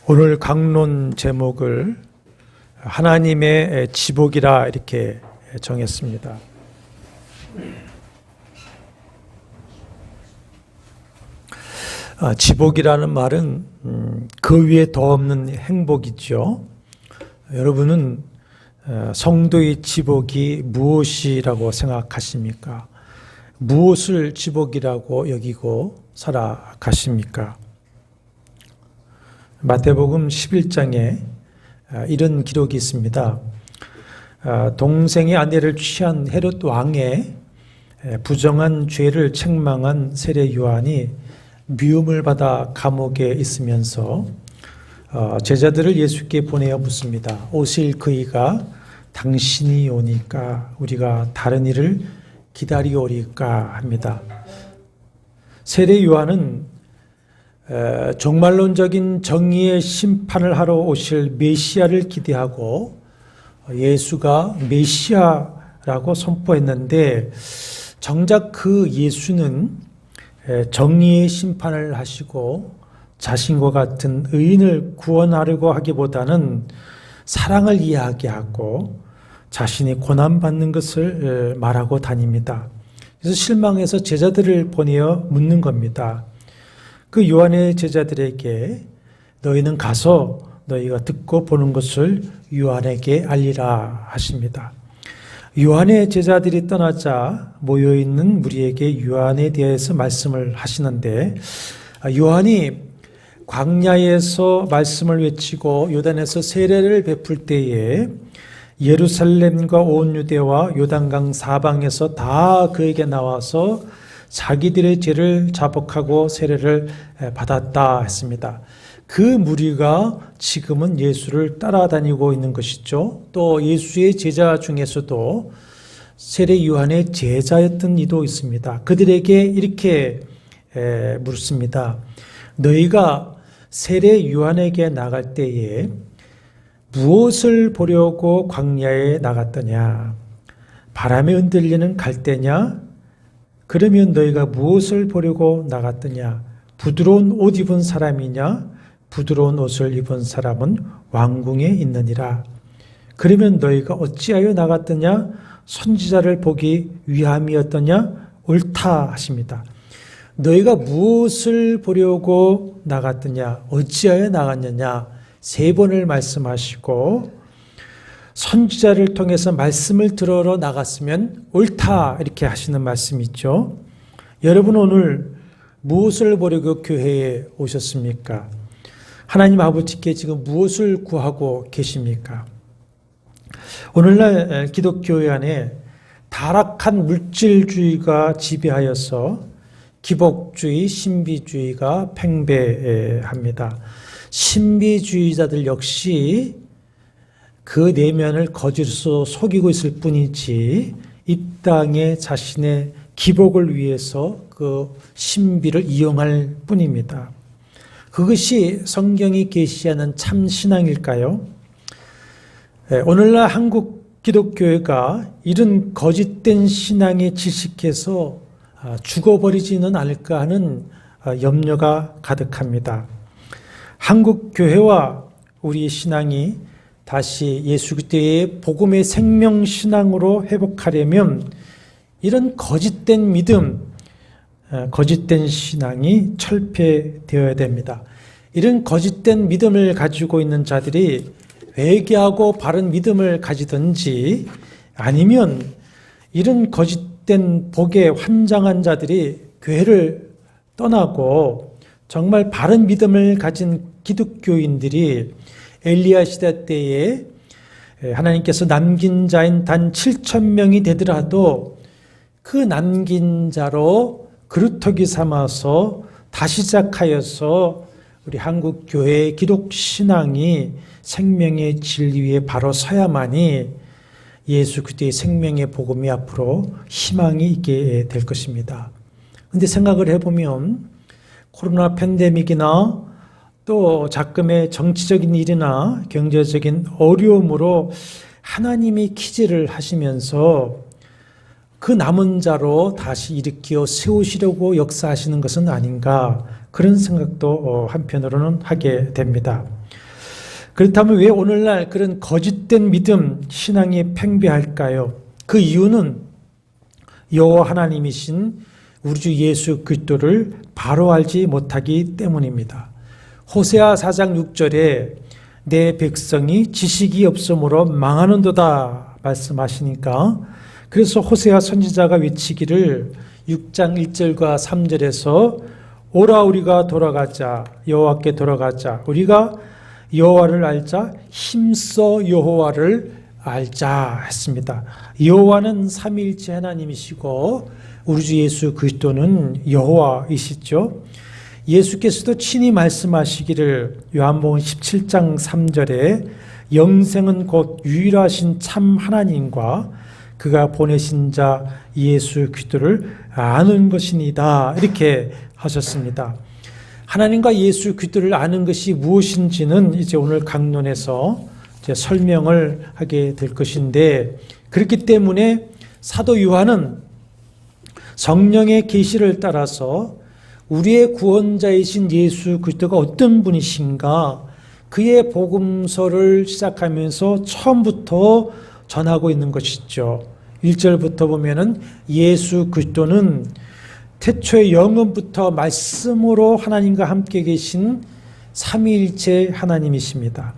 오늘 강론 제목을 하나님의 지복이라 이렇게 정했습니다. 지복이라는 말은 그 위에 더 없는 행복이죠. 여러분은 성도의 지복이 무엇이라고 생각하십니까? 무엇을 지복이라고 여기고 살아가십니까? 마태복음 11장에 이런 기록이 있습니다. 동생의 아내를 취한 헤롯 왕의 부정한 죄를 책망한 세례 요한이 미움을 받아 감옥에 있으면서 제자들을 예수께 보내어 묻습니다. 오실 그이가 당신이 오니까 우리가 다른 일을 기다리오리까 합니다. 세례 요한은 종말론적인 정의의 심판을 하러 오실 메시아를 기대하고 예수가 메시아라고 선포했는데 정작 그 예수는 정의의 심판을 하시고 자신과 같은 의인을 구원하려고 하기보다는 사랑을 이야기하고 자신이 고난받는 것을 말하고 다닙니다. 그래서 실망해서 제자들을 보내어 묻는 겁니다. 그 요한의 제자들에게 너희는 가서 너희가 듣고 보는 것을 요한에게 알리라 하십니다. 요한의 제자들이 떠나자 모여있는 무리에게 요한에 대해서 말씀을 하시는데 요한이 광야에서 말씀을 외치고 요단에서 세례를 베풀 때에 예루살렘과 온 유대와 요단강 사방에서 다 그에게 나와서 자기들의 죄를 자복하고 세례를 받았다 했습니다. 그 무리가 지금은 예수를 따라다니고 있는 것이죠. 또 예수의 제자 중에서도 세례 요한의 제자였던 이도 있습니다. 그들에게 이렇게 묻습니다. 너희가 세례 요한에게 나갈 때에 무엇을 보려고 광야에 나갔더냐? 바람에 흔들리는 갈대냐? 그러면 너희가 무엇을 보려고 나갔더냐? 부드러운 옷 입은 사람이냐? 부드러운 옷을 입은 사람은 왕궁에 있느니라. 그러면 너희가 어찌하여 나갔더냐? 선지자를 보기 위함이었더냐? 옳다 하십니다. 너희가 무엇을 보려고 나갔더냐? 어찌하여 나갔느냐? 3번을 말씀하시고 선지자를 통해서 말씀을 들으러 나갔으면 옳다 이렇게 하시는 말씀이 있죠. 여러분 오늘 무엇을 보려고 교회에 오셨습니까? 하나님 아버지께 지금 무엇을 구하고 계십니까? 오늘날 기독교회 안에 타락한 물질주의가 지배하여서 기복주의, 신비주의가 팽배합니다. 신비주의자들 역시 그 내면을 거짓으로 속이고 있을 뿐이지 이 땅에 자신의 기복을 위해서 그 신비를 이용할 뿐입니다. 그것이 성경이 계시하는 참 신앙일까요? 오늘날 한국 기독교회가 이런 거짓된 신앙에 질식해서 죽어버리지는 않을까 하는 염려가 가득합니다. 한국 교회와 우리의 신앙이 다시 예수 그리스도의 복음의 생명신앙으로 회복하려면 이런 거짓된 믿음, 거짓된 신앙이 철폐되어야 됩니다. 이런 거짓된 믿음을 가지고 있는 자들이 회개하고 바른 믿음을 가지든지 아니면 이런 거짓된 복에 환장한 자들이 교회를 떠나고 정말 바른 믿음을 가진 기독교인들이 엘리야 시대 때에 하나님께서 남긴 자인 단 7,000명이 되더라도 그 남긴 자로 그루터기 삼아서 다시 시작하여서 우리 한국 교회의 기독 신앙이 생명의 진리에 바로 서야만이 예수 그리스도의 생명의 복음이 앞으로 희망이 있게 될 것입니다. 그런데 생각을 해보면 코로나 팬데믹이나 또 작금의 정치적인 일이나 경제적인 어려움으로 하나님이 기재를 하시면서 그 남은 자로 다시 일으켜 세우시려고 역사하시는 것은 아닌가 그런 생각도 한편으로는 하게 됩니다. 그렇다면 왜 오늘날 그런 거짓된 믿음, 신앙이 팽배할까요? 그 이유는 여호와 하나님이신 우리 주 예수 그리스도를 바로 알지 못하기 때문입니다. 호세아 4장 6절에 내 백성이 지식이 없으므로 망하는도다 말씀하시니까, 그래서 호세아 선지자가 외치기를 6장 1절과 3절에서 오라 우리가 돌아가자, 여호와께 돌아가자, 우리가 여호와를 알자, 힘써 여호와를 알자 했습니다. 여호와는 삼위일체 하나님이시고 우리 주 예수 그리스도는 여호와이시죠. 예수께서도 친히 말씀하시기를 요한복음 17장 3절에 영생은 곧 유일하신 참 하나님과 그가 보내신 자 예수 그리스도를 아는 것이니다 이렇게 하셨습니다. 하나님과 예수 그리스도를 아는 것이 무엇인지는 이제 오늘 강론에서 이제 설명을 하게 될 것인데, 그렇기 때문에 사도 요한은 성령의 계시를 따라서 우리의 구원자이신 예수 그리스도가 어떤 분이신가, 그의 복음서를 시작하면서 처음부터 전하고 있는 것이죠. 1절부터 보면은 예수 그리스도는 태초의 영원부터 말씀으로 하나님과 함께 계신 삼위일체 하나님이십니다.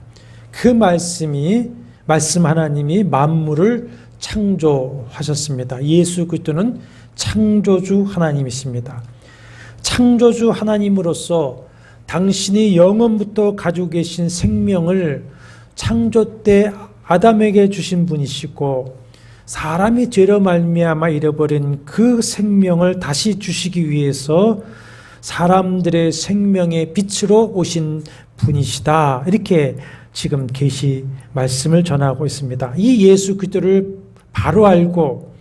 그 말씀 하나님이 만물을 창조하셨습니다. 예수 그리스도는 창조주 하나님이십니다. 창조주 하나님으로서 당신이 영원부터 가지고 계신 생명을 창조 때 아담에게 주신 분이시고, 사람이 죄로 말미암아 잃어버린 그 생명을 다시 주시기 위해서 사람들의 생명의 빛으로 오신 분이시다. 이렇게 지금 계시 말씀을 전하고 있습니다. 이 예수 그리스도를 바로 알고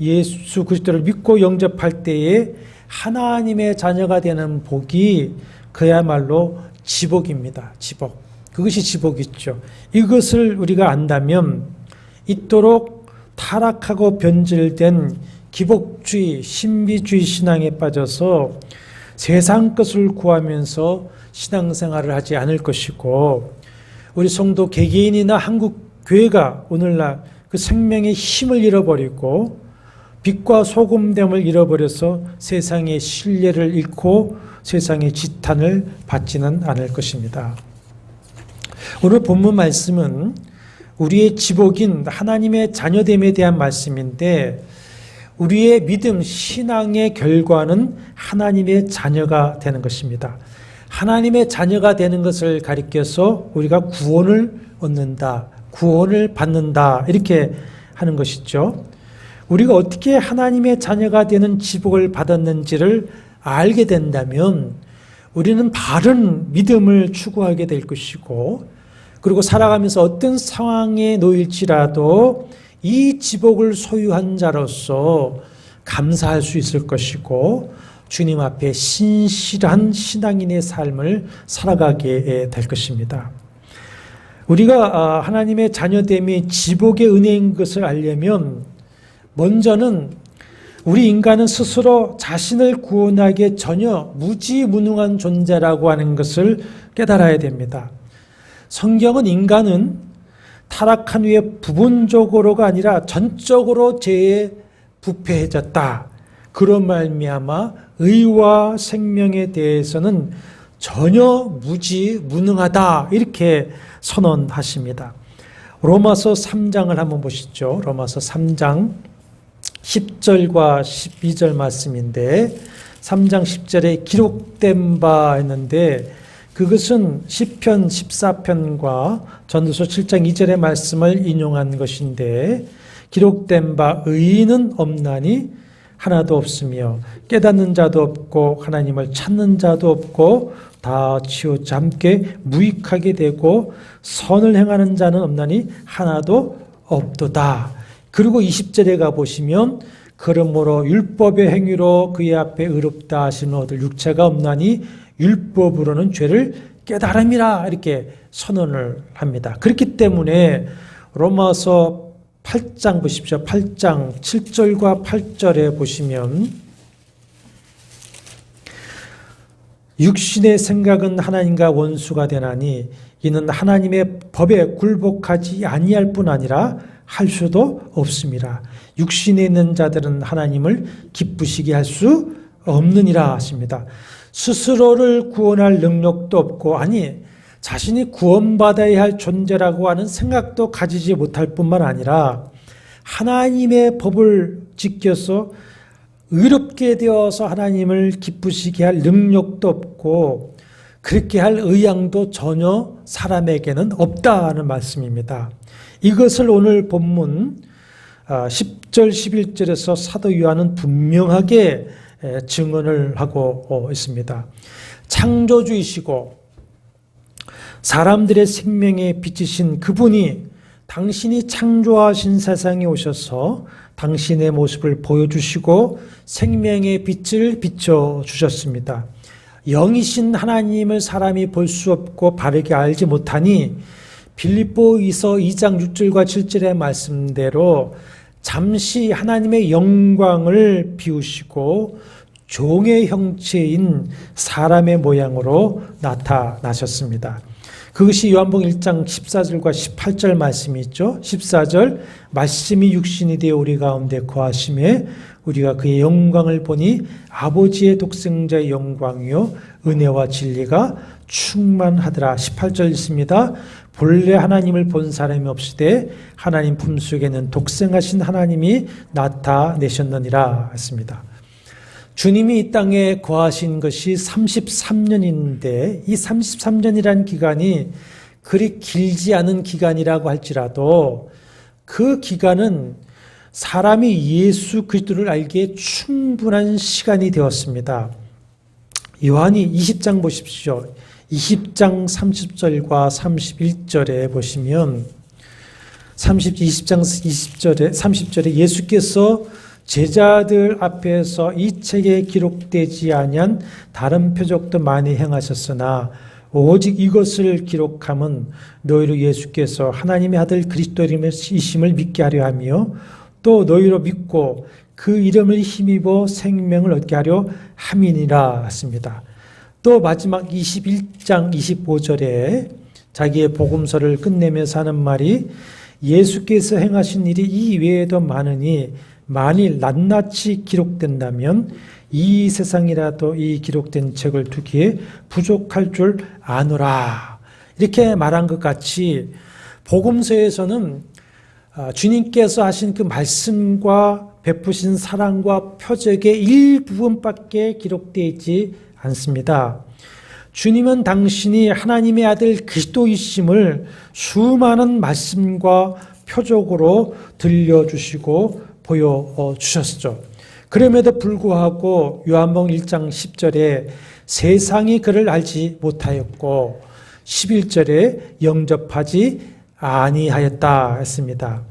예수 그리스도를 믿고 영접할 때에 하나님의 자녀가 되는 복이 그야말로 지복입니다. 지복. 그것이 지복이죠. 이것을 우리가 안다면 이토록 타락하고 변질된 기복주의, 신비주의 신앙에 빠져서 세상 것을 구하면서 신앙생활을 하지 않을 것이고, 우리 성도 개개인이나 한국 교회가 오늘날 그 생명의 힘을 잃어버리고 빛과 소금됨을 잃어버려서 세상의 신뢰를 잃고 세상의 지탄을 받지는 않을 것입니다. 오늘 본문 말씀은 우리의 지복인 하나님의 자녀됨에 대한 말씀인데, 우리의 믿음, 신앙의 결과는 하나님의 자녀가 되는 것입니다. 하나님의 자녀가 되는 것을 가리켜서 우리가 구원을 얻는다, 구원을 받는다 이렇게 하는 것이죠. 우리가 어떻게 하나님의 자녀가 되는 지복을 받았는지를 알게 된다면 우리는 바른 믿음을 추구하게 될 것이고, 그리고 살아가면서 어떤 상황에 놓일지라도 이 지복을 소유한 자로서 감사할 수 있을 것이고, 주님 앞에 신실한 신앙인의 삶을 살아가게 될 것입니다. 우리가 하나님의 자녀됨이 지복의 은혜인 것을 알려면 먼저는 우리 인간은 스스로 자신을 구원하기에 전혀 무지무능한 존재라고 하는 것을 깨달아야 됩니다. 성경은 인간은 타락한 후에 부분적으로가 아니라 전적으로 죄에 부패해졌다, 그런 말미암아 의와 생명에 대해서는 전혀 무지무능하다 이렇게 선언하십니다. 로마서 3장을 한번 보시죠. 로마서 3장 10절과 12절 말씀인데, 3장 10절에 기록된 바 했는데, 그것은 시편 14편과 전도서 7장 2절의 말씀을 인용한 것인데, 기록된 바 의인은 없나니 하나도 없으며 깨닫는 자도 없고 하나님을 찾는 자도 없고 다 치우잠게 무익하게 되고 선을 행하는 자는 없나니 하나도 없도다. 그리고 20절에 가보시면 그러므로 율법의 행위로 그의 앞에 의롭다 하시는 어들 육체가 없나니 율법으로는 죄를 깨달음이라 이렇게 선언을 합니다. 그렇기 때문에 로마서 8장 보십시오. 8장 7절과 8절에 보시면 육신의 생각은 하나님과 원수가 되나니 이는 하나님의 법에 굴복하지 아니할 뿐 아니라 할 수도 없습니다. 육신에 있는 자들은 하나님을 기쁘시게 할 수 없느니라 하십니다. 스스로를 구원할 능력도 없고, 아니 자신이 구원받아야 할 존재라고 하는 생각도 가지지 못할 뿐만 아니라 하나님의 법을 지켜서 의롭게 되어서 하나님을 기쁘시게 할 능력도 없고 그렇게 할 의향도 전혀 사람에게는 없다는 말씀입니다. 이것을 오늘 본문 10절 11절에서 사도 요한은 분명하게 증언을 하고 있습니다. 창조주이시고 사람들의 생명의 빛이신 그분이 당신이 창조하신 세상에 오셔서 당신의 모습을 보여주시고 생명의 빛을 비춰주셨습니다. 영이신 하나님을 사람이 볼 수 없고 바르게 알지 못하니 빌립보이서 2장 6절과 7절의 말씀대로 잠시 하나님의 영광을 비우시고 종의 형체인 사람의 모양으로 나타나셨습니다. 그것이 요한복음 1장 14절과 18절 말씀이 있죠. 14절 말씀이 육신이 되어 우리 가운데 거하심에 우리가 그의 영광을 보니 아버지의 독생자의 영광이요 은혜와 진리가 충만하더라. 18절 있습니다. 본래 하나님을 본 사람이 없으되 하나님 품속에는 독생하신 하나님이 나타내셨느니라 했습니다. 주님이 이 땅에 거하신 것이 33년인데 이 33년이라는 기간이 그리 길지 않은 기간이라고 할지라도 그 기간은 사람이 예수 그리스도를 알기에 충분한 시간이 되었습니다. 요한이 20장 보십시오. 20장 30절과 31절에 보시면 20장 20절에 30절에 예수께서 제자들 앞에서 이 책에 기록되지 아니한 다른 표적도 많이 행하셨으나 오직 이것을 기록함은 너희로 예수께서 하나님의 아들 그리스도이심을 믿게 하려 하며 또 너희로 믿고 그 이름을 힘입어 생명을 얻게 하려 함이니라 했습니다. 또 마지막 21장 25절에 자기의 복음서를 끝내면서 하는 말이 예수께서 행하신 일이 이 외에도 많으니 만일 낱낱이 기록된다면 이 세상이라도 이 기록된 책을 두기에 부족할 줄 아노라. 이렇게 말한 것 같이 복음서에서는 주님께서 하신 그 말씀과 베푸신 사랑과 표적의 일부분밖에 기록되어 있지 않습니다. 주님은 당신이 하나님의 아들 그리스도이심을 수많은 말씀과 표적으로 들려주시고 보여주셨죠. 그럼에도 불구하고 요한복음 1장 10절에 세상이 그를 알지 못하였고 11절에 영접하지 아니하였다 했습니다.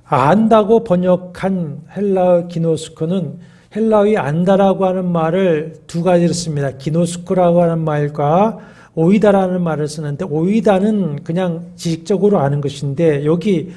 안다고 번역한 헬라어 기노스코는 헬라어의 안다라고 하는 말을 두 가지로 씁니다. 기노스코라고 하는 말과 오이다라는 말을 쓰는데 오이다는 그냥 지식적으로 아는 것인데 여기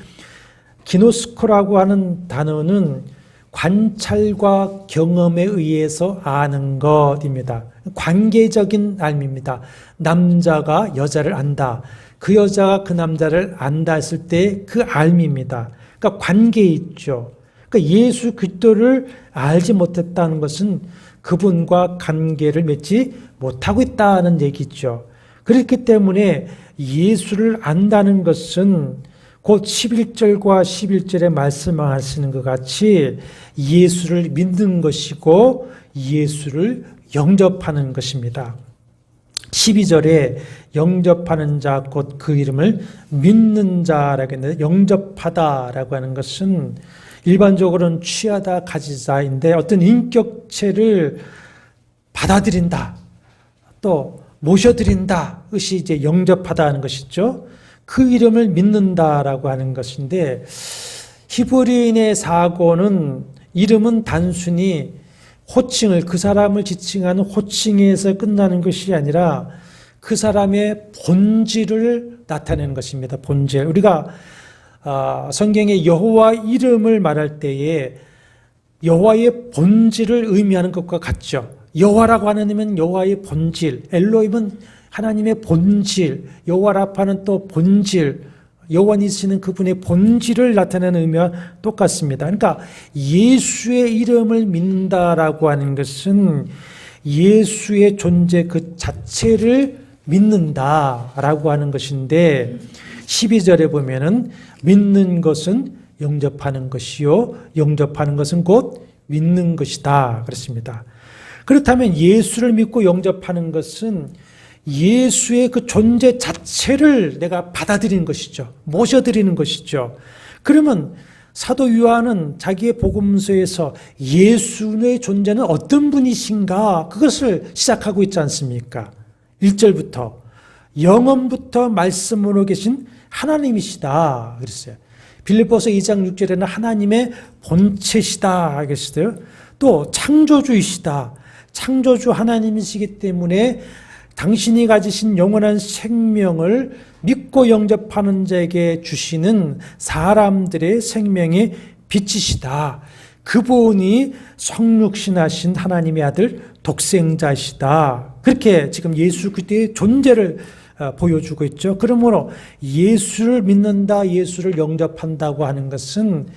기노스코라고 하는 단어는 관찰과 경험에 의해서 아는 것입니다. 관계적인 알미입니다. 남자가 여자를 안다. 그 여자가 그 남자를 안다 했을 때 그 알미입니다. 그러니까 관계에 있죠. 그러니까 예수 그리스도를 알지 못했다는 것은 그분과 관계를 맺지 못하고 있다는 얘기죠. 그렇기 때문에 예수를 안다는 것은 곧 11절과 11절에 말씀하시는 것 같이 예수를 믿는 것이고 예수를 영접하는 것입니다. 12절에 영접하는 자 곧 그 이름을 믿는 자라고 했는데 영접하다라고 하는 것은 일반적으로는 취하다 가지자인데 어떤 인격체를 받아들인다 또 모셔드린다 것이 이제 영접하다는 것이죠. 그 이름을 믿는다라고 하는 것인데 히브리인의 사고는 이름은 단순히 호칭을 그 사람을 지칭하는 호칭에서 끝나는 것이 아니라 그 사람의 본질을 나타내는 것입니다. 본질. 우리가 성경에 여호와 이름을 말할 때에 여호와의 본질을 의미하는 것과 같죠. 여호와라고 하는 이름은 여호와의 본질, 엘로힘은 하나님의 본질, 여호와 라파는 또 본질, 여호와 니시는 그분의 본질을 나타내는 의미와 똑같습니다. 그러니까 예수의 이름을 믿는다라고 하는 것은 예수의 존재 그 자체를 믿는다라고 하는 것인데 12절에 보면은 믿는 것은 영접하는 것이요 영접하는 것은 곧 믿는 것이다 그렇습니다. 그렇다면 예수를 믿고 영접하는 것은 예수의 그 존재 자체를 내가 받아들이는 것이죠. 모셔드리는 것이죠. 그러면 사도 요한은 자기의 복음서에서 예수의 존재는 어떤 분이신가 그것을 시작하고 있지 않습니까? 1절부터 영원부터 말씀으로 계신 하나님이시다 그랬어요. 빌립보서 2장 6절에는 하나님의 본체시다 그랬어요. 또 창조주이시다. 창조주 하나님이시기 때문에 당신이 가지신 영원한 생명을 믿고 영접하는 자에게 주시는 사람들의 생명의 빛이시다. 그분이 성육신하신 하나님의 아들 독생자시다. 그렇게 지금 예수 그리스도의 존재를 보여주고 있죠. 그러므로 예수를 믿는다, 예수를 영접한다고 하는 것은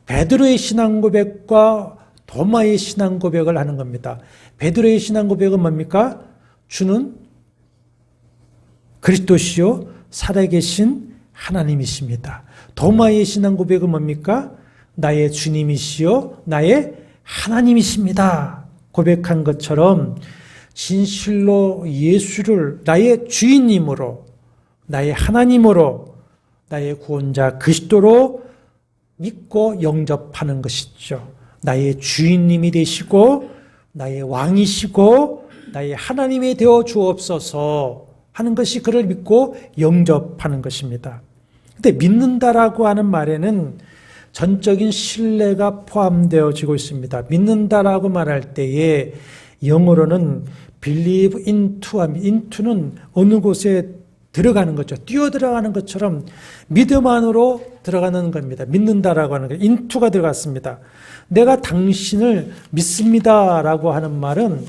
베드로의 신앙 고백과 도마의 신앙 고백을 하는 겁니다. 베드로의 신앙 고백은 뭡니까? 주는 그리스도시요 살아계신 하나님이십니다. 도마의 신앙 고백은 뭡니까? 나의 주님이시요 나의 하나님이십니다. 고백한 것처럼 진실로 예수를 나의 주인님으로 나의 하나님으로 나의 구원자 그리스도로 믿고 영접하는 것이죠. 나의 주인님이 되시고 나의 왕이시고 나의 하나님이 되어 주옵소서 하는 것이 그를 믿고 영접하는 것입니다. 근데 믿는다라고 하는 말에는 전적인 신뢰가 포함되어지고 있습니다. 믿는다라고 말할 때에 영어로는 believe into, into는 어느 곳에 들어가는 거죠. 뛰어 들어가는 것처럼 믿음 안으로 들어가는 겁니다. 믿는다라고 하는 거예요. into가 들어갔습니다. 내가 당신을 믿습니다라고 하는 말은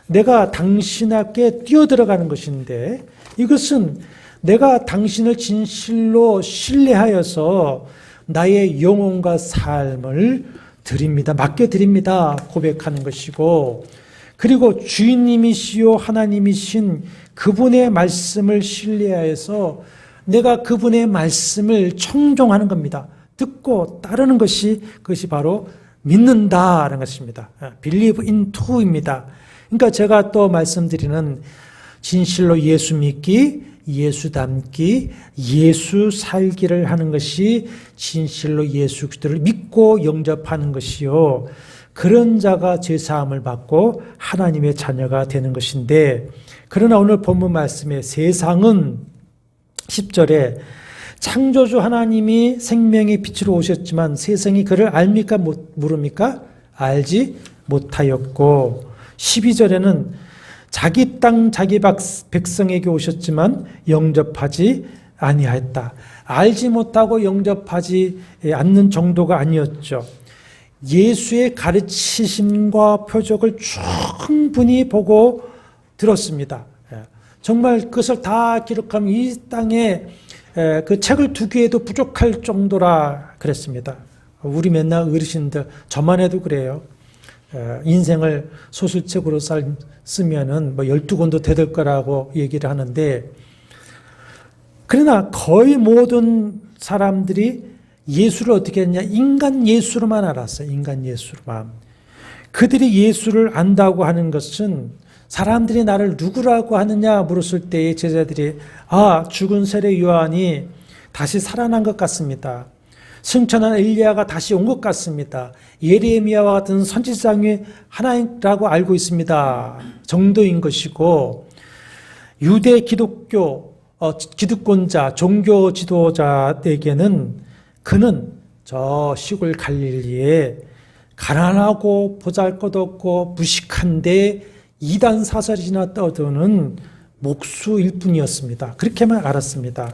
내가 당신에게 뛰어 들어가는 것인데 이것은 내가 당신을 진실로 신뢰하여서 나의 영혼과 삶을 드립니다. 맡겨드립니다. 고백하는 것이고 그리고 주인님이시요 하나님이신 그분의 말씀을 신뢰하여서 내가 그분의 말씀을 청종하는 겁니다. 듣고 따르는 것이 그것이 바로 믿는다라는 것입니다. believe into입니다. 그러니까 제가 또 말씀드리는 진실로 예수 믿기, 예수 닮기, 예수 살기를 하는 것이 진실로 예수 그리스도를 믿고 영접하는 것이요. 그런 자가 죄사함을 받고 하나님의 자녀가 되는 것인데 그러나 오늘 본문 말씀의 세상은 10절에 창조주 하나님이 생명의 빛으로 오셨지만 세상이 그를 알미까 모릅니까? 알지 못하였고 12절에는 자기 땅 자기 백성에게 오셨지만 영접하지 아니하였다. 알지 못하고 영접하지 않는 정도가 아니었죠. 예수의 가르치심과 표적을 충분히 보고 들었습니다. 정말 그것을 다 기록하면 이 땅에 그 책을 2개에도 부족할 정도라 그랬습니다. 우리 맨날 어르신들 저만 해도 그래요. 인생을 소설책으로 쓰면은 뭐 12권도 되될 거라고 얘기를 하는데 그러나 거의 모든 사람들이 예수를 어떻게 했냐? 인간 예수로만 알았어요. 인간 예수로만. 그들이 예수를 안다고 하는 것은 사람들이 나를 누구라고 하느냐 물었을 때에 제자들이 죽은 세례 요한이 다시 살아난 것 같습니다. 승천한 엘리야가 다시 온 것 같습니다. 예레미야와 같은 선지자의 하나라고 알고 있습니다. 정도인 것이고 유대 기득권자, 종교 지도자에게는 그는 저 시골 갈릴리에 가난하고 보잘것없고 무식한데 이단 사설이나 떠도는 목수일 뿐이었습니다. 그렇게만 알았습니다.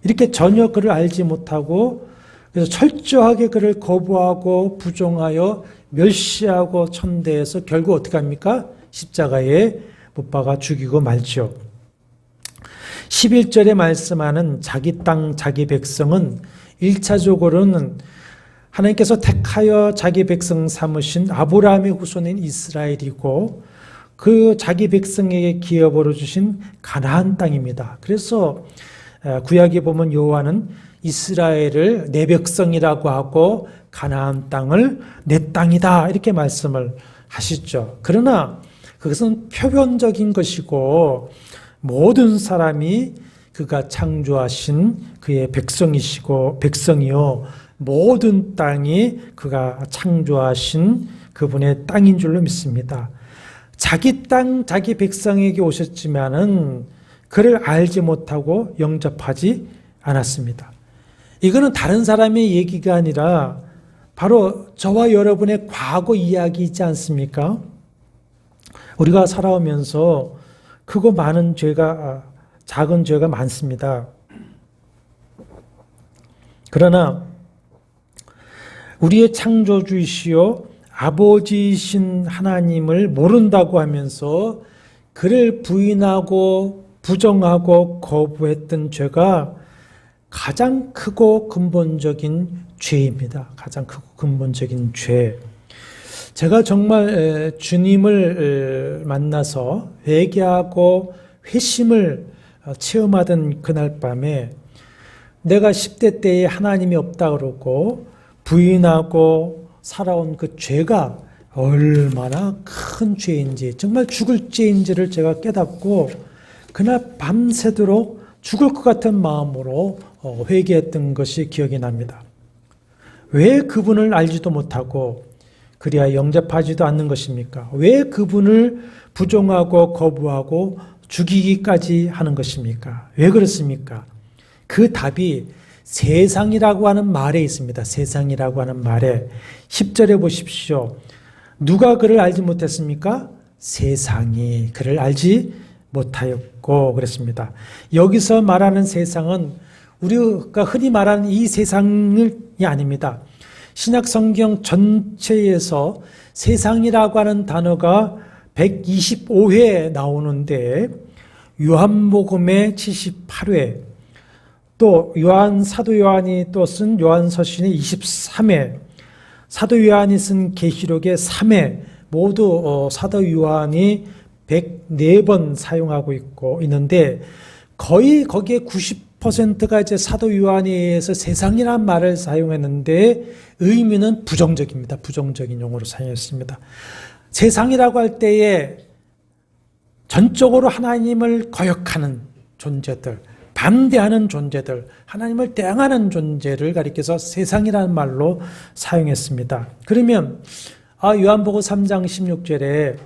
이렇게 전혀 그를 알지 못하고 그래서 철저하게 그를 거부하고 부정하여 멸시하고 천대해서 결국 어떻게 합니까? 십자가에 못 박아 죽이고 말죠. 11절에 말씀하는 자기 땅 자기 백성은 1차적으로는 하나님께서 택하여 자기 백성 삼으신 아브라함의 후손인 이스라엘이고 그 자기 백성에게 기업으로 주신 가나안 땅입니다. 그래서 구약에 보면 여호와는 이스라엘을 내 백성이라고 하고 가나안 땅을 내 땅이다 이렇게 말씀을 하시죠. 그러나 그것은 표면적인 것이고 모든 사람이 그가 창조하신 그의 백성이요 모든 땅이 그가 창조하신 그분의 땅인 줄로 믿습니다. 자기 땅 자기 백성에게 오셨지만은 그를 알지 못하고 영접하지 않았습니다. 이거는 다른 사람의 얘기가 아니라 바로 저와 여러분의 과거 이야기이지 않습니까? 우리가 살아오면서 크고 많은 죄가 작은 죄가 많습니다. 그러나 우리의 창조주이시요 아버지이신 하나님을 모른다고 하면서 그를 부인하고 부정하고 거부했던 죄가 가장 크고 근본적인 죄입니다. 가장 크고 근본적인 죄. 제가 정말 주님을 만나서 회개하고 회심을 체험하던 그날 밤에 내가 10대 때에 하나님이 없다 그러고 부인하고 살아온 그 죄가 얼마나 큰 죄인지 정말 죽을 죄인지를 제가 깨닫고 그날 밤새도록 죽을 것 같은 마음으로 회개했던 것이 기억이 납니다. 왜 그분을 알지도 못하고 그리하여 영접하지도 않는 것입니까? 왜 그분을 부정하고 거부하고 죽이기까지 하는 것입니까? 왜 그렇습니까? 그 답이 세상이라고 하는 말에 있습니다. 세상이라고 하는 말에 10절에 보십시오. 누가 그를 알지 못했습니까? 세상이 그를 알지 못하였고 그랬습니다. 여기서 말하는 세상은 우리가 흔히 말하는 이 세상이 아닙니다. 신약 성경 전체에서 세상이라고 하는 단어가 125회 나오는데 요한복음의 78회 또 사도 요한이 또 쓴 요한서신의 23회 사도 요한이 쓴 계시록의 3회 모두 사도 요한이 104번 사용하고 있는데 거의 거기에 90%가 이제 사도 요한에 의해서 세상이라는 말을 사용했는데 의미는 부정적입니다. 부정적인 용어로 사용했습니다. 세상이라고 할 때에 전적으로 하나님을 거역하는 존재들, 반대하는 존재들, 하나님을 대항하는 존재를 가리켜서 세상이라는 말로 사용했습니다. 그러면 요한복음 3장 16절에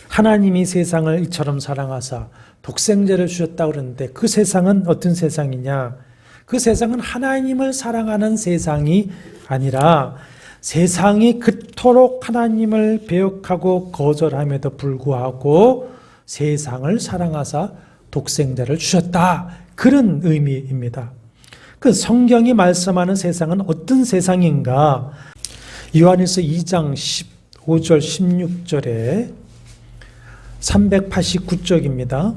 하나님이 세상을 이처럼 사랑하사 독생자를 주셨다고 그러는데 그 세상은 어떤 세상이냐? 그 세상은 하나님을 사랑하는 세상이 아니라 세상이 그토록 하나님을 배역하고 거절함에도 불구하고 세상을 사랑하사 독생자를 주셨다. 그런 의미입니다. 그 성경이 말씀하는 세상은 어떤 세상인가? 요한일서 2장 15절 16절에 389쪽입니다.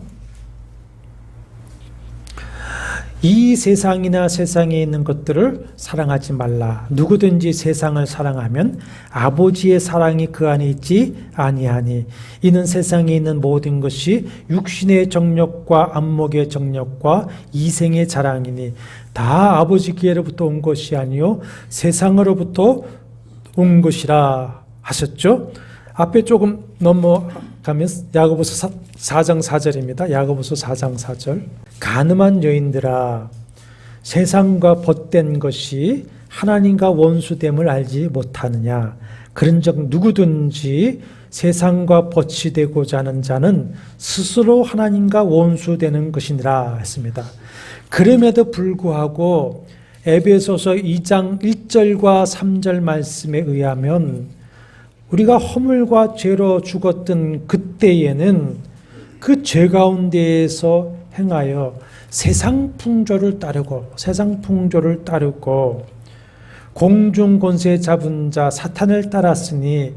이 세상이나 세상에 있는 것들을 사랑하지 말라. 누구든지 세상을 사랑하면 아버지의 사랑이 그 안에 있지 아니하니. 이는 세상에 있는 모든 것이 육신의 정욕과 안목의 정욕과 이생의 자랑이니 다 아버지께로부터 온 것이 아니요 세상으로부터 온 것이라 하셨죠. 앞에 조금 넘어가면 야고보서 4장 4절입니다. 야고보서 4장 4절. 간음한 여인들아 세상과 벗된 것이 하나님과 원수됨을 알지 못하느냐. 그런즉 누구든지 세상과 벗이 되고자 하는 자는 스스로 하나님과 원수되는 것이니라 했습니다. 그럼에도 불구하고 에베소서 2장 1절과 3절 말씀에 의하면 우리가 허물과 죄로 죽었던 그때에는 그 죄 가운데에서 행하여 세상 풍조를 따르고 공중 권세 잡은 자 사탄을 따랐으니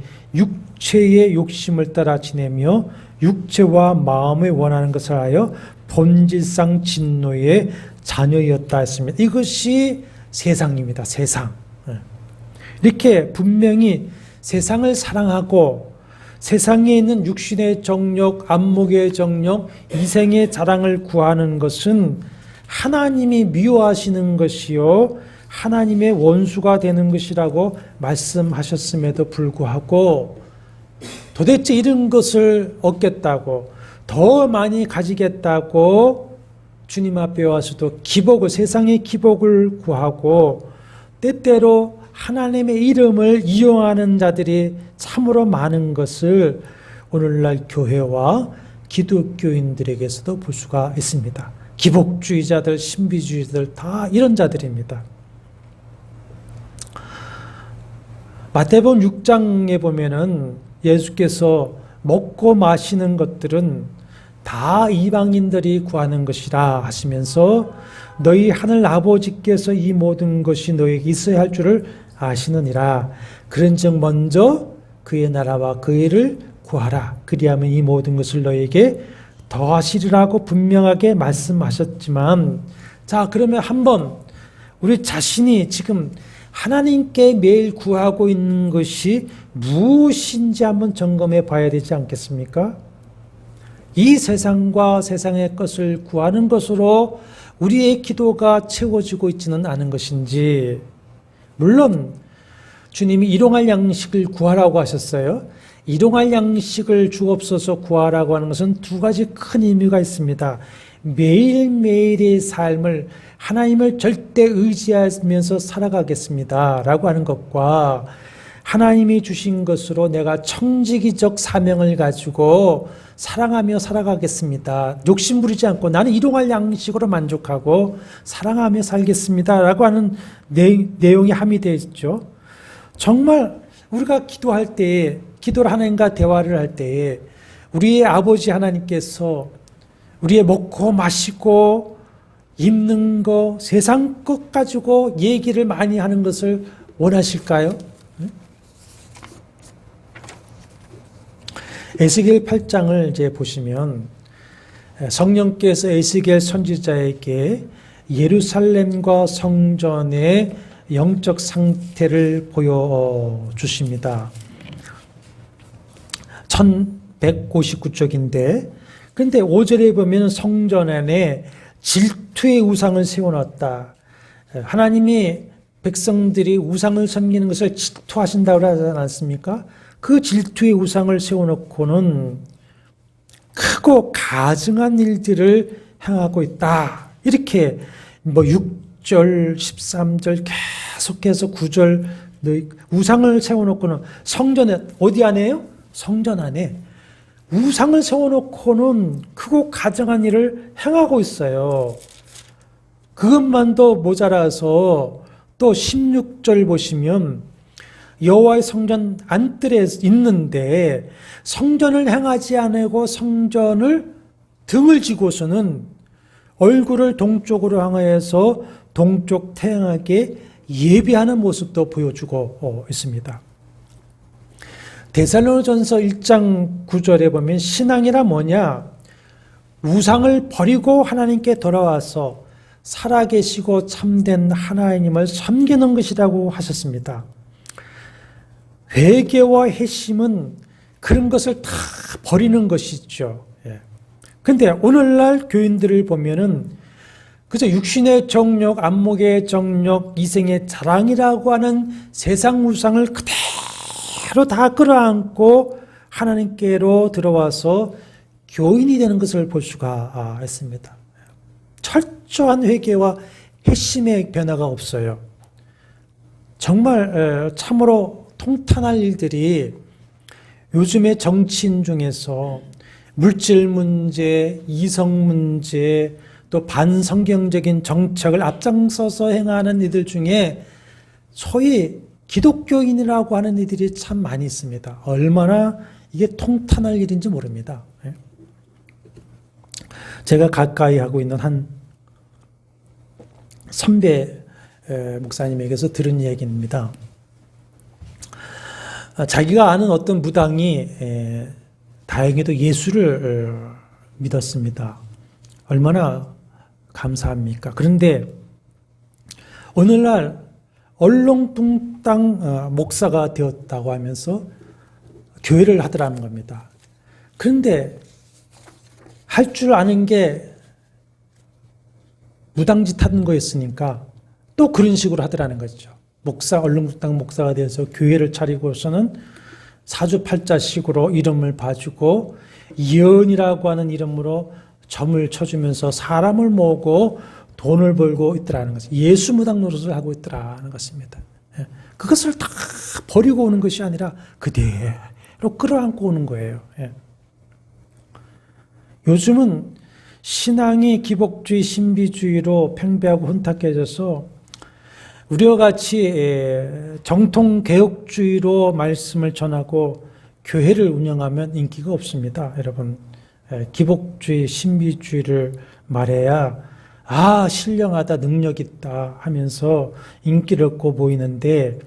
육체의 욕심을 따라 지내며 육체와 마음에 원하는 것을 하여 본질상 진노의 자녀였다 했습니다. 이것이 세상입니다. 세상. 이렇게 분명히 세상을 사랑하고 세상에 있는 육신의 정욕, 안목의 정욕, 이생의 자랑을 구하는 것은 하나님이 미워하시는 것이요 하나님의 원수가 되는 것이라고 말씀하셨음에도 불구하고 도대체 이런 것을 얻겠다고 더 많이 가지겠다고 주님 앞에 와서도 기복을 세상의 기복을 구하고 때때로 하나님의 이름을 이용하는 자들이 참으로 많은 것을 오늘날 교회와 기독교인들에게서도 볼 수가 있습니다. 기복주의자들, 신비주의자들 다 이런 자들입니다. 마태복음 6장에 보면은 예수께서 먹고 마시는 것들은 다 이방인들이 구하는 것이라 하시면서 너희 하늘 아버지께서 이 모든 것이 너에게 있어야 할 줄을 아시느니라. 그런즉 먼저 그의 나라와 그의 일을 구하라. 그리하면 이 모든 것을 너에게 더하시리라고 분명하게 말씀하셨지만, 자, 그러면 한번 우리 자신이 지금 하나님께 매일 구하고 있는 것이 무엇인지 한번 점검해 봐야 되지 않겠습니까? 이 세상과 세상의 것을 구하는 것으로 우리의 기도가 채워지고 있지는 않은 것인지, 물론 주님이 일용할 양식을 구하라고 하셨어요. 일용할 양식을 주옵소서 구하라고 하는 것은 두 가지 큰 의미가 있습니다. 매일매일의 삶을 하나님을 절대 의지하면서 살아가겠습니다 라고 하는 것과 하나님이 주신 것으로 내가 청지기적 사명을 가지고 사랑하며 살아가겠습니다. 욕심 부리지 않고 나는 일용할 양식으로 만족하고 사랑하며 살겠습니다 라고 하는 내용이 함의되어 있죠. 정말 우리가 기도할 때에, 기도를 하나님과 대화를 할 때에 우리의 아버지 하나님께서 우리의 먹고 마시고 입는 거, 세상 것 가지고 얘기를 많이 하는 것을 원하실까요? 에스겔 8장을 이제 보시면 성령께서 에스겔 선지자에게 예루살렘과 성전의 영적 상태를 보여주십니다. 1159쪽인데, 근데 5절에 보면 성전 안에 질투의 우상을 세워놨다. 하나님이 백성들이 우상을 섬기는 것을 질투하신다고 하지 않습니까? 그 질투의 우상을 세워놓고는 크고 가증한 일들을 행하고 있다. 이렇게 6절, 13절 계속해서 9절 우상을 세워놓고는 성전에 어디 안에요? 성전 안에 우상을 세워놓고는 크고 가증한 일을 행하고 있어요. 그것만도 모자라서 또 16절 보시면 여호와의 성전 안뜰에 있는데 성전을 행하지 않고 성전을 등을 지고서는 얼굴을 동쪽으로 향하여서 동쪽 태양에게 예배하는 모습도 보여주고 있습니다. 데살로니가전서 1장 9절에 보면 신앙이라 뭐냐? 우상을 버리고 하나님께 돌아와서 살아계시고 참된 하나님을 섬기는 것이라고 하셨습니다. 회개와 회심은 그런 것을 다 버리는 것이죠. 그런데 오늘날 교인들을 보면은 그저 육신의 정욕, 안목의 정욕, 이생의 자랑이라고 하는 세상 우상을 그대로 다 끌어안고 하나님께로 들어와서 교인이 되는 것을 볼 수가 있습니다. 철저한 회개와 회심의 변화가 없어요. 정말 참으로 통탄할 일들이 요즘의 정치인 중에서 물질 문제, 이성 문제, 또 반성경적인 정책을 앞장서서 행하는 이들 중에 소위 기독교인이라고 하는 이들이 참 많이 있습니다. 얼마나 이게 통탄할 일인지 모릅니다. 제가 가까이 하고 있는 한 선배 목사님에게서 들은 얘기입니다. 자기가 아는 어떤 무당이 다행히도 예수를 믿었습니다. 얼마나 감사합니까? 그런데 오늘날 얼렁뚱땅 목사가 되었다고 하면서 교회를 하더라는 겁니다. 그런데 할 줄 아는 게 무당짓 하는 거였으니까 또 그런 식으로 하더라는 거죠. 얼렁뚱땅 목사가 되어서 교회를 차리고서는 사주팔자식으로 이름을 봐주고 예언이라고 하는 이름으로 점을 쳐주면서 사람을 모으고 돈을 벌고 있더라는 것입니다. 예수 무당 노릇을 하고 있더라는 것입니다. 그것을 다 버리고 오는 것이 아니라 그대로 끌어안고 오는 거예요. 요즘은 신앙이 기복주의, 신비주의로 팽배하고 혼탁해져서 우리와 같이 정통 개혁주의로 말씀을 전하고 교회를 운영하면 인기가 없습니다. 여러분, 기복주의, 신비주의를 말해야 신령하다, 능력 있다 하면서 인기를 얻고 보이는데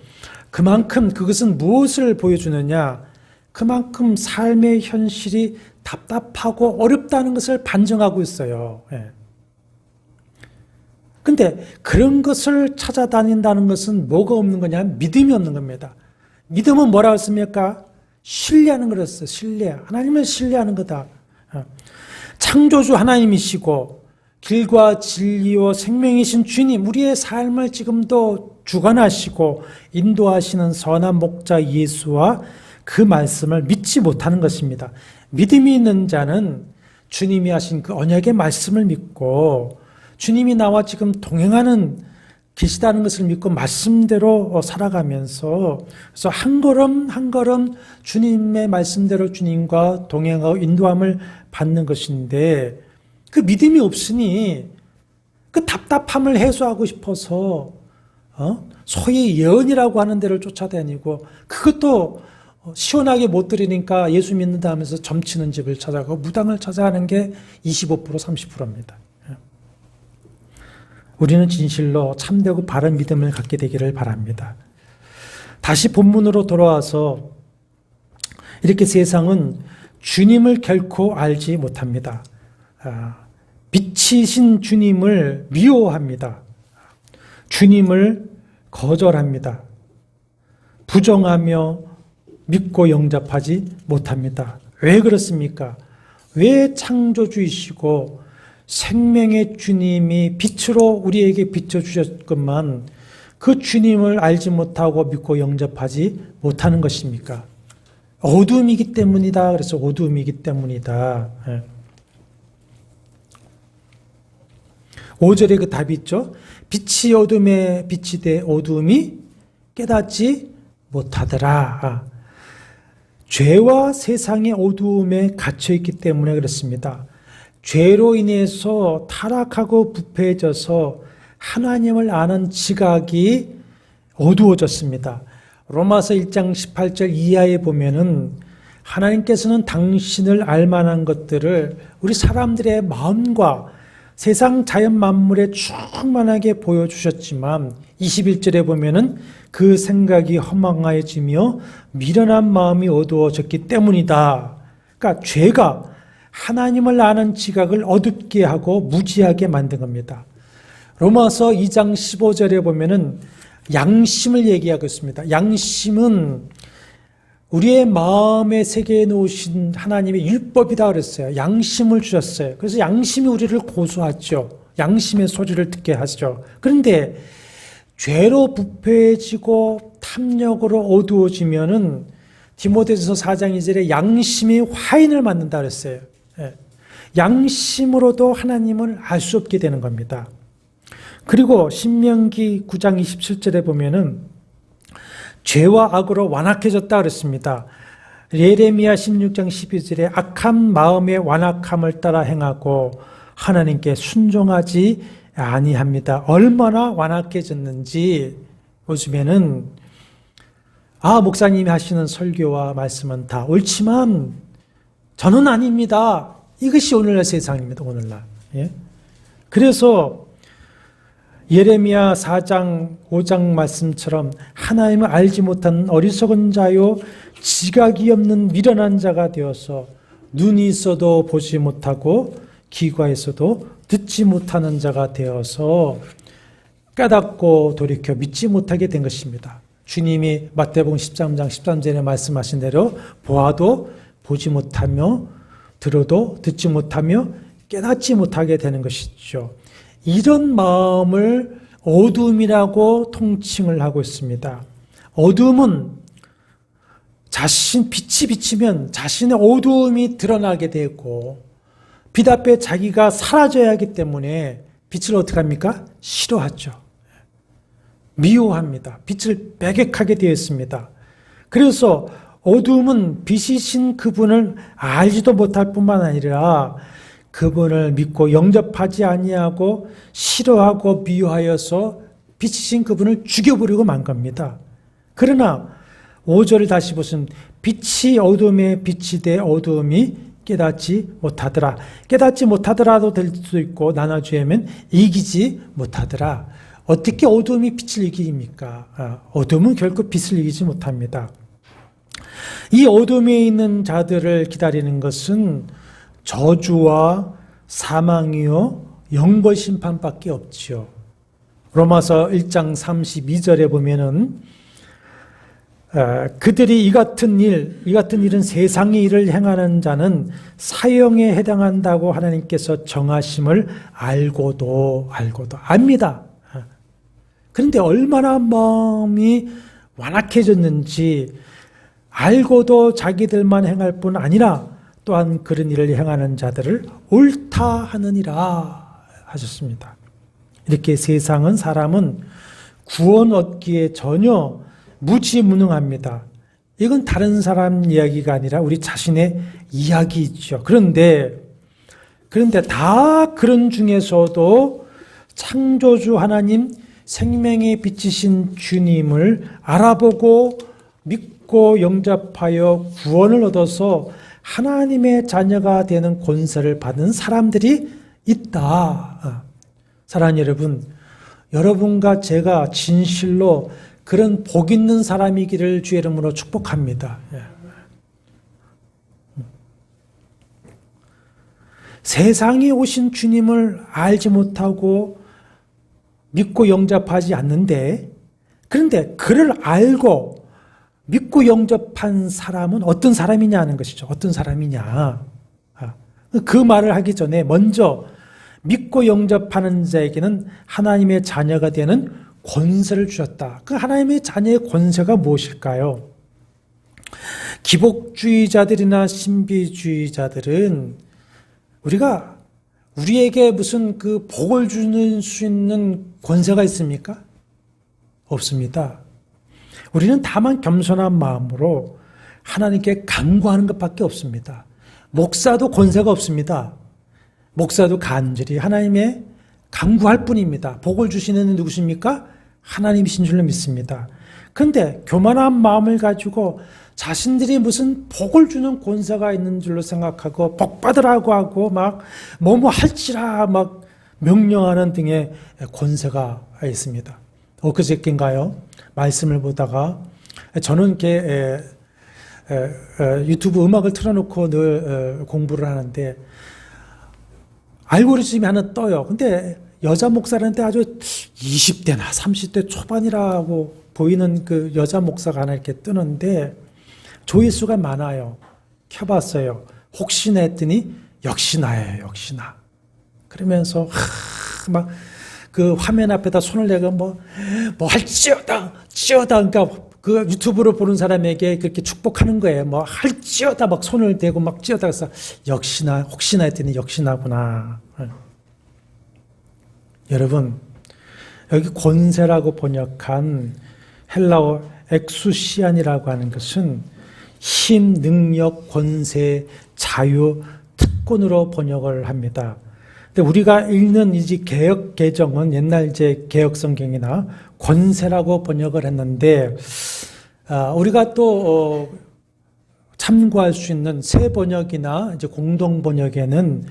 그만큼 그것은 무엇을 보여주느냐? 그만큼 삶의 현실이 답답하고 어렵다는 것을 반증하고 있어요. 근데 그런 것을 찾아다닌다는 것은 뭐가 없는 거냐? 믿음이 없는 겁니다. 믿음은 뭐라고 했습니까? 신뢰하는 거였어요. 신뢰. 하나님을 신뢰하는 거다. 창조주 하나님이시고 길과 진리와 생명이신 주님, 우리의 삶을 지금도 주관하시고 인도하시는 선한 목자 예수와 그 말씀을 믿지 못하는 것입니다. 믿음이 있는 자는 주님이 하신 그 언약의 말씀을 믿고 주님이 나와 지금 동행하는 계시다는 것을 믿고 말씀대로 살아가면서 그래서 한 걸음 한 걸음 주님의 말씀대로 주님과 동행하고 인도함을 받는 것인데 그 믿음이 없으니 그 답답함을 해소하고 싶어서 소위 예언이라고 하는 데를 쫓아다니고 그것도 시원하게 못 들으니까 예수 믿는다 하면서 점치는 집을 찾아가고 무당을 찾아가는 게 25% 30%입니다. 우리는 진실로 참되고 바른 믿음을 갖게 되기를 바랍니다. 다시 본문으로 돌아와서 이렇게 세상은 주님을 결코 알지 못합니다. 빛이신 주님을 미워합니다. 주님을 거절합니다. 부정하며 믿고 영접하지 못합니다. 왜 그렇습니까? 왜 창조주이시고 생명의 주님이 빛으로 우리에게 비춰주셨건만 그 주님을 알지 못하고 믿고 영접하지 못하는 것입니까? 어둠이기 때문이다. 그래서 어둠이기 때문이다. 5절에 그 답이 있죠. 빛이 어둠에 비치되 어둠이 깨닫지 못하더라. 죄와 세상의 어두움에 갇혀있기 때문에 그렇습니다. 죄로 인해서 타락하고 부패해져서 하나님을 아는 지각이 어두워졌습니다. 로마서 1장 18절 이하에 보면은 하나님께서는 당신을 알만한 것들을 우리 사람들의 마음과 세상 자연 만물에 충만하게 보여주셨지만 21절에 보면은 그 생각이 허망해지며 미련한 마음이 어두워졌기 때문이다. 그러니까 죄가 하나님을 아는 지각을 어둡게 하고 무지하게 만든 겁니다. 로마서 2장 15절에 보면은 양심을 얘기하고 있습니다. 양심은 우리의 마음에 새겨 놓으신 하나님의 율법이다 그랬어요. 양심을 주셨어요. 그래서 양심이 우리를 고소하죠. 양심의 소리를 듣게 하죠. 그런데 죄로 부패해지고 탐욕으로 어두워지면은 디모데전서 4장 2절에 양심이 화인을 맞는다 그랬어요. 양심으로도 하나님을 알 수 없게 되는 겁니다. 그리고 신명기 9장 27절에 보면은 죄와 악으로 완악해졌다 그랬습니다. 예레미야 16장 12절에 악한 마음의 완악함을 따라 행하고 하나님께 순종하지 아니합니다. 얼마나 완악해졌는지 요즘에는 목사님이 하시는 설교와 말씀은 다 옳지만 저는 아닙니다. 이것이 오늘날 세상입니다. 오늘날. 그래서 예레미야 4장 5장 말씀처럼 하나님을 알지 못하는 어리석은 자요 지각이 없는 미련한 자가 되어서 눈이 있어도 보지 못하고 귀가 있어도 듣지 못하는 자가 되어서 깨닫고 돌이켜 믿지 못하게 된 것입니다. 주님이 마태복음 13장 13절에 말씀하신 대로 보아도 보지 못하며 들어도 듣지 못하며 깨닫지 못하게 되는 것이죠. 이런 마음을 어둠이라고 통칭을 하고 있습니다. 어둠은 빛이 비치면 자신의 어두움이 드러나게 되고 빛 앞에 자기가 사라져야 하기 때문에 빛을 어떻게 합니까? 싫어하죠. 미워합니다. 빛을 배격하게 되어 있습니다. 그래서 어둠은 빛이신 그분을 알지도 못할 뿐만 아니라 그분을 믿고 영접하지 아니하고 싫어하고 미워하여서 빛이신 그분을 죽여버리고 만 겁니다. 그러나 5절을 다시 보시면 빛이 어둠에 빛이 돼 어둠이 깨닫지 못하더라. 깨닫지 못하더라도 될 수도 있고 나눠주면 이기지 못하더라. 어떻게 어둠이 빛을 이깁니까? 어둠은 결코 빛을 이기지 못합니다. 이 어둠에 있는 자들을 기다리는 것은 저주와 사망이요 영벌 심판밖에 없지요. 로마서 1장 32절에 보면은 그들이 이 같은 일은 세상의 일을 행하는 자는 사형에 해당한다고 하나님께서 정하심을 알고도 압니다. 그런데 얼마나 마음이 완악해졌는지 알고도 자기들만 행할 뿐 아니라 또한 그런 일을 행하는 자들을 옳다 하느니라 하셨습니다. 이렇게 세상은 사람은 구원 얻기에 전혀 무지무능합니다. 이건 다른 사람 이야기가 아니라 우리 자신의 이야기죠. 그런데 다 그런 중에서도 창조주 하나님 생명의 빛이신 주님을 알아보고 믿고 영접하여 구원을 얻어서 하나님의 자녀가 되는 권세를 받은 사람들이 있다. 사랑하는 여러분, 여러분과 제가 진실로 그런 복 있는 사람이기를 주의 이름으로 축복합니다. 세상에 오신 주님을 알지 못하고 믿고 영접하지 않는데, 그런데 그를 알고 믿고 영접한 사람은 어떤 사람이냐는 것이죠. 어떤 사람이냐. 그 말을 하기 전에 먼저 믿고 영접하는 자에게는 하나님의 자녀가 되는 권세를 주셨다. 그 하나님의 자녀의 권세가 무엇일까요? 기복주의자들이나 신비주의자들은 우리에게 무슨 그 복을 주는 수 있는 권세가 있습니까? 없습니다. 우리는 다만 겸손한 마음으로 하나님께 간구하는 것밖에 없습니다. 목사도 권세가 없습니다. 목사도 간절히 하나님의 간구할 뿐입니다. 복을 주시는 누구십니까? 하나님이신 줄로 믿습니다. 그런데 교만한 마음을 가지고 자신들이 무슨 복을 주는 권세가 있는 줄로 생각하고 복 받으라고 하고 막 뭐뭐 할지라 막 명령하는 등의 권세가 있습니다. 엊그저께인가요? 말씀을 보다가 저는 이렇게 유튜브 음악을 틀어놓고 늘 공부를 하는데 알고리즘이 하나 떠요. 근데 여자 목사한테 아주 20대나 30대 초반이라고 보이는 그 여자 목사가 하나 이렇게 뜨는데 조회수가 많아요. 켜봤어요. 혹시나 했더니 역시 나예요. 역시 나. 그러면서 막 그 화면 앞에다 손을 내고 뭐 할지어다 그러니까 그 유튜브로 보는 사람에게 그렇게 축복하는 거예요. 뭐 할지어다 막 손을 대고 막 찌어다 그래서 역시나 혹시나 했더니 역시나구나. 여러분 여기 권세라고 번역한 헬라어 엑수시안이라고 하는 것은 힘, 능력, 권세, 자유, 특권으로 번역을 합니다. 근데 우리가 읽는 이 개역 개정은 옛날 이제 개역 성경이나 권세라고 번역을 했는데 우리가 또 참고할 수 있는 새 번역이나 이제 공동 번역에는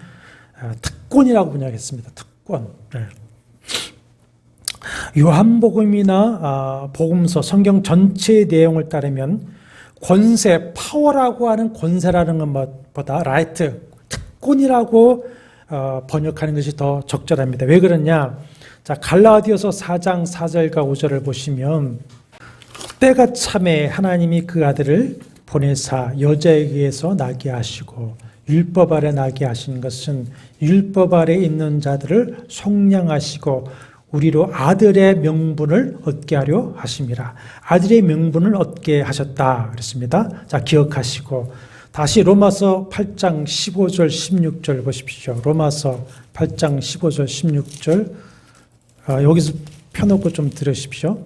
특권이라고 번역했습니다. 특권. 요한복음이나 복음서 성경 전체의 내용을 따르면 권세, 파워라고 하는 권세라는 것보다 라이트, 특권이라고 번역하는 것이 더 적절합니다. 왜 그러냐? 자, 갈라디아서 4장 4절과 5절을 보시면 때가 참에 하나님이 그 아들을 보내사 여자에게서 나게 하시고 율법 아래 나게 하신 것은 율법 아래 있는 자들을 속량하시고 우리로 아들의 명분을 얻게 하려 하심이라. 아들의 명분을 얻게 하셨다 그랬습니다. 자, 기억하시고 다시 로마서 8장 15절 16절 보십시오. 로마서 8장 15절 16절 여기서 펴놓고 좀 들으십시오.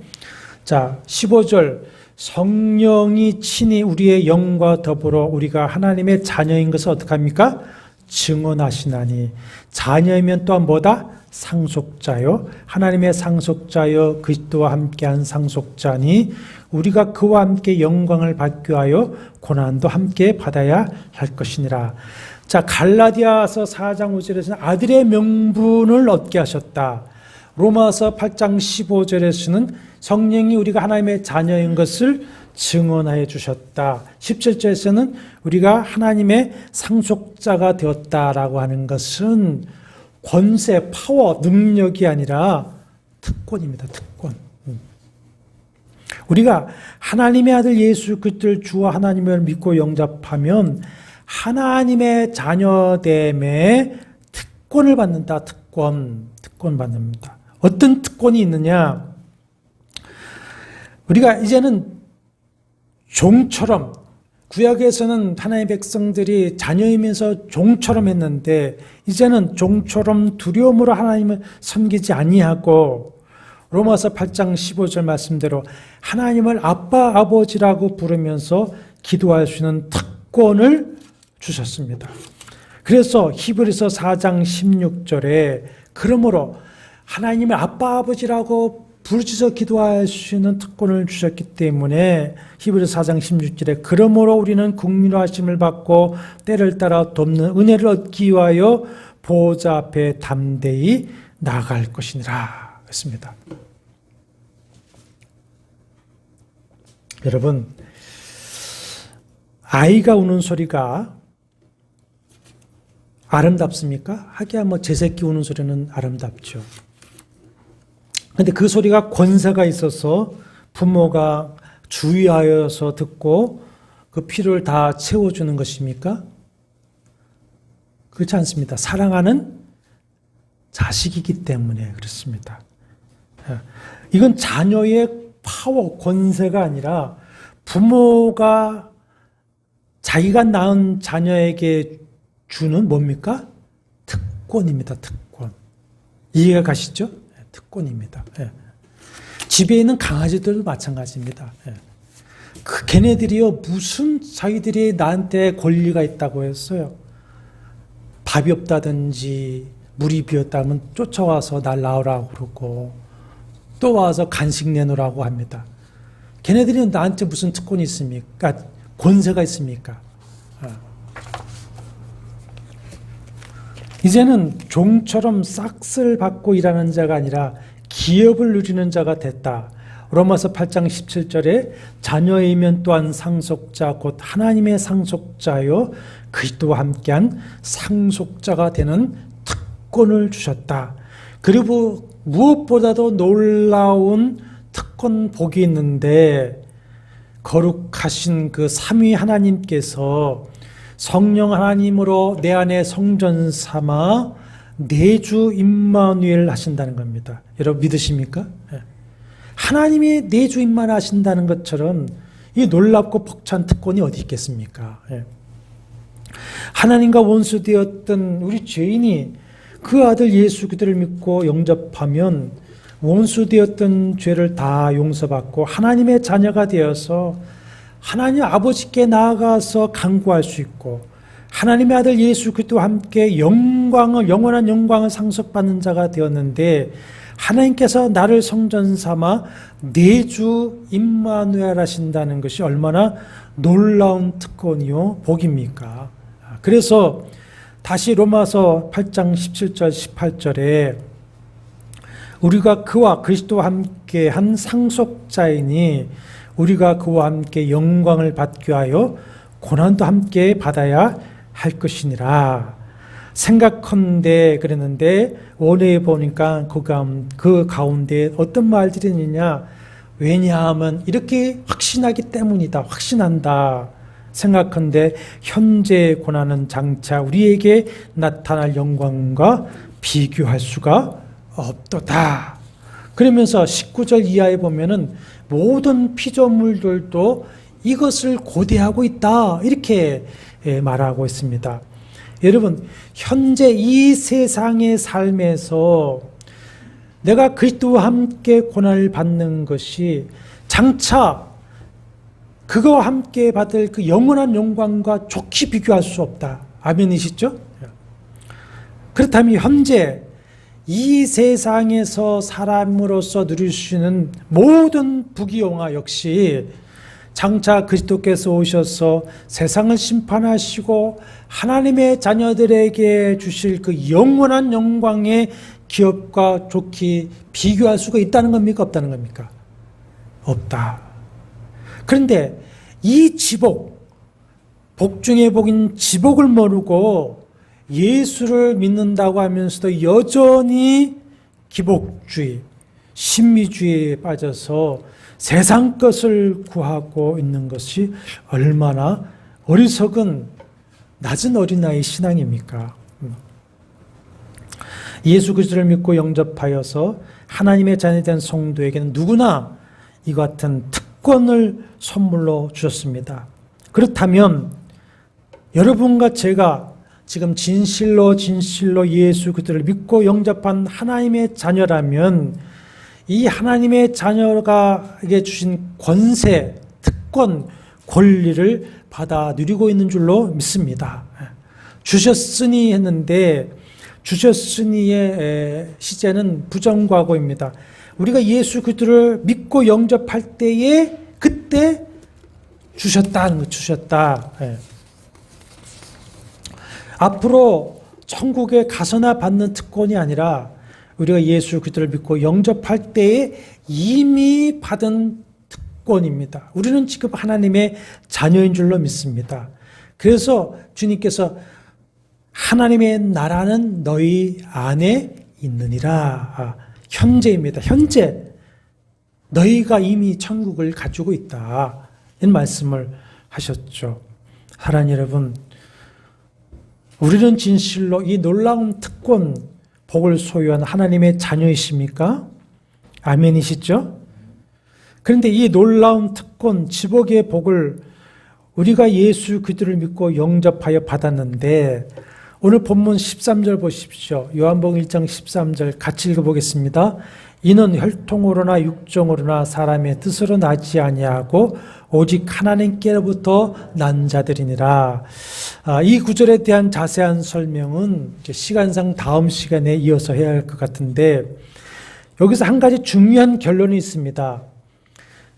자, 15절 성령이 친히 우리의 영과 더불어 우리가 하나님의 자녀인 것을 어떻게 합니까? 증언하시나니 자녀이면 또한 뭐다? 상속자요. 하나님의 상속자여 그리스도와 함께한 상속자니 우리가 그와 함께 영광을 받기 위하여 고난도 함께 받아야 할 것이니라. 자, 갈라디아서 4장 5절에서는 아들의 명분을 얻게 하셨다. 로마서 8장 15절에서는 성령이 우리가 하나님의 자녀인 것을 증언하여 주셨다. 17절에서는 우리가 하나님의 상속자가 되었다라고 하는 것은 권세, 파워, 능력이 아니라 특권입니다. 특권. 우리가 하나님의 아들 예수 그리스도를 주와 하나님을 믿고 영접하면 하나님의 자녀됨의 특권을 받는다. 특권 받는다. 어떤 특권이 있느냐? 우리가 이제는 종처럼, 구약에서는 하나님의 백성들이 자녀이면서 종처럼 했는데 이제는 종처럼 두려움으로 하나님을 섬기지 아니하고 로마서 8장 15절 말씀대로 하나님을 아빠 아버지라고 부르면서 기도할 수 있는 특권을 주셨습니다. 그래서 히브리서 4장 16절에 그러므로 하나님을 아빠 아버지라고 부르짖어 기도할 수 있는 특권을 주셨기 때문에 히브리서 4장 16절에 그러므로 우리는 긍휼하심을 받고 때를 따라 돕는 은혜를 얻기 위하여 보호자 앞에 담대히 나아갈 것이니라 했습니다. 여러분, 아이가 우는 소리가 아름답습니까? 하기야 제 새끼 우는 소리는 아름답죠. 근데 그 소리가 권세가 있어서 부모가 주의하여서 듣고 그 필요를 다 채워주는 것입니까? 그렇지 않습니다. 사랑하는 자식이기 때문에 그렇습니다. 이건 자녀의 파워, 권세가 아니라 부모가 자기가 낳은 자녀에게 주는 뭡니까? 특권입니다. 특권. 이해가 가시죠? 특권입니다. 집에 있는 강아지들도 마찬가지입니다. 걔네들이요, 무슨 자기들이 나한테 권리가 있다고 했어요. 밥이 없다든지 물이 비었다면 쫓아와서 날 낳으라고 그러고 또 와서 간식 내놓으라고 합니다. 걔네들이 나한테 무슨 특권이 있습니까? 권세가 있습니까? 이제는 종처럼 싹쓸 받고 일하는 자가 아니라 기업을 누리는 자가 됐다. 로마서 8장 17절에 자녀이면 또한 상속자 곧 하나님의 상속자여 그리스도와 함께한 상속자가 되는 특권을 주셨다. 그리고 무엇보다도 놀라운 특권 복이 있는데 거룩하신 그 삼위 하나님께서 성령 하나님으로 내 안에 성전 삼아 내주 임마누엘 하신다는 겁니다. 여러분 믿으십니까? 하나님이 내주 임마누엘 하신다는 것처럼 이 놀랍고 벅찬 특권이 어디 있겠습니까? 하나님과 원수되었던 우리 죄인이 그 아들 예수 그리스도를 믿고 영접하면 원수되었던 죄를 다 용서받고 하나님의 자녀가 되어서 하나님 아버지께 나아가서 간구할 수 있고 하나님의 아들 예수 그리스도와 함께 영원한 영광을 상속받는 자가 되었는데 하나님께서 나를 성전 삼아 내주 임마누엘 하신다는 것이 얼마나 놀라운 특권이요 복입니까? 그래서 다시 로마서 8장 17절 18절에 우리가 그와 그리스도와 함께 한 상속자이니 우리가 그와 함께 영광을 받게 하여 고난도 함께 받아야 할 것이니라. 생각컨대 그랬는데 원어에 보니까 그 가운데 어떤 말들이 있느냐. 왜냐하면 이렇게 확신하기 때문이다. 확신한다. 생각컨대 현재의 고난은 장차 우리에게 나타날 영광과 비교할 수가 없도다. 그러면서 19절 이하에 보면은 모든 피조물들도 이것을 고대하고 있다. 이렇게 말하고 있습니다. 여러분, 현재 이 세상의 삶에서 내가 그리스도와 함께 고난을 받는 것이 장차 그거와 함께 받을 그 영원한 영광과 좋게 비교할 수 없다. 아멘이시죠? 그렇다면 현재 이 세상에서 사람으로서 누릴 수 있는 모든 부귀영화 역시 장차 그리스도께서 오셔서 세상을 심판하시고 하나님의 자녀들에게 주실 그 영원한 영광의 기업과 좋게 비교할 수가 있다는 겁니까? 없다는 겁니까? 없다. 그런데 이 지복, 복 중의 복인 지복을 모르고 예수를 믿는다고 하면서도 여전히 기복주의, 신미주의에 빠져서 세상 것을 구하고 있는 것이 얼마나 어리석은 낮은 어린아이 신앙입니까? 예수 그리스도를 믿고 영접하여서 하나님의 자녀이 된 성도에게는 누구나 이 같은 특권을 선물로 주셨습니다. 그렇다면 여러분과 제가 지금 진실로 예수 그리스도를 믿고 영접한 하나님의 자녀라면 이 하나님의 자녀가에게 주신 권세, 특권, 권리를 받아 누리고 있는 줄로 믿습니다. 주셨으니 했는데 주셨으니의 시제는 부정과거입니다. 우리가 예수 그리스도를 믿고 영접할 때에 그때 주셨다. 앞으로 천국에 가서나 받는 특권이 아니라 우리가 예수 그리스도를 믿고 영접할 때에 이미 받은 특권입니다. 우리는 지금 하나님의 자녀인 줄로 믿습니다. 그래서 주님께서 하나님의 나라는 너희 안에 있느니라. 현재입니다. 현재 너희가 이미 천국을 가지고 있다. 이런 말씀을 하셨죠. 사랑하는 여러분, 우리는 진실로 이 놀라운 특권, 복을 소유한 하나님의 자녀이십니까? 아멘이시죠? 그런데 이 놀라운 특권, 지복의 복을 우리가 예수 그리스도를 믿고 영접하여 받았는데 오늘 본문 13절 보십시오. 요한복음 1장 13절 같이 읽어보겠습니다. 이는 혈통으로나 육정으로나 사람의 뜻으로 나지 아니하고 오직 하나님께로부터 난 자들이니라. 이 구절에 대한 자세한 설명은 시간상 다음 시간에 이어서 해야 할 것 같은데 여기서 한 가지 중요한 결론이 있습니다.